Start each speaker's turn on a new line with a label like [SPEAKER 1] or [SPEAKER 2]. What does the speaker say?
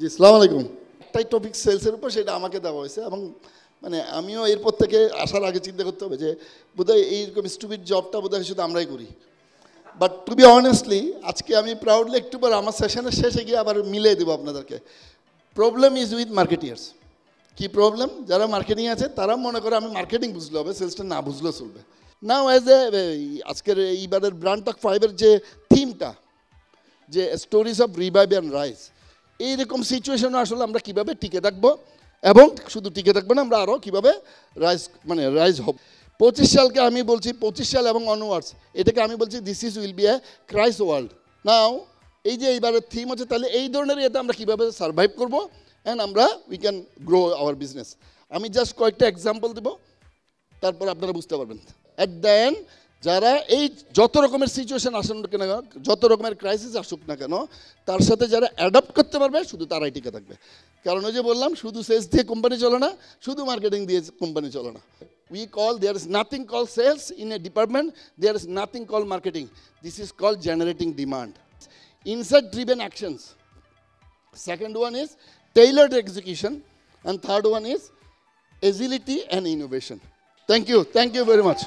[SPEAKER 1] জি, আসসালামু আলাইকুম। একটাই টপিক সেলসের উপর, সেটা আমাকে দেওয়া হয়েছে এবং মানে আমিও এরপর থেকে আসার আগে চিন্তা করতে হবে যে বোধহয় এইরকম স্টুপিড জবটা বোধহয় শুধু আমরাই করি। বাট টু বি অনেস্টলি আজকে আমি প্রাউডলি একটু পর আমার সেশনের শেষে গিয়ে আবার মিলিয়ে দেবো আপনাদেরকে। Problem is with marketers. কী প্রবলেম? যারা মার্কেটিং আছে তারা মনে করে আমি মার্কেটিং বুঝলে হবে, সেলসটা না বুঝলেও চলবে। নাও অ্যাজ এ আজকের এইবারের ব্র্যান্ড টক 5-এর যে থিমটা, যে stories of revive and rise, এইরকম সিচুয়েশনে আসলে আমরা কীভাবে টিকে থাকবো এবং শুধু টিকে থাকবো না, আমরা আরও কীভাবে রাইজ হব। 25 সালকে আমি বলছি, 25 সাল এবং অনওয়ার্ডস, এটাকে আমি বলছি this is will be a crisis world. Now এই যে এইবারের থিম হচ্ছে, তাহলে এই ধরনের ইয়েতে আমরা কীভাবে সার্ভাইভ করবো অ্যান্ড আমরা we can grow hour business. আমি জাস্ট কয়েকটা এক্সাম্পল দেবো, তারপর আপনারা বুঝতে পারবেন। অ্যাট দ্য এন্ড যারা এই যত রকমের সিচুয়েশন আসুন না কেন, যত রকমের ক্রাইসিস আসুক না কেন, তার সাথে যারা অ্যাডাপ্ট করতে পারবে শুধু তারাই টিকে থাকবে। কারণ ওই যে বললাম, শুধু সেলস দিয়ে কোম্পানি চলে না, শুধু মার্কেটিং দিয়ে কোম্পানি চলে না। We call, there is nothing call sales in a department, there is nothing call marketing, this is call generating demand. Insight driven actions, second one is tailored execution, and third one is agility and innovation. Thank you very much.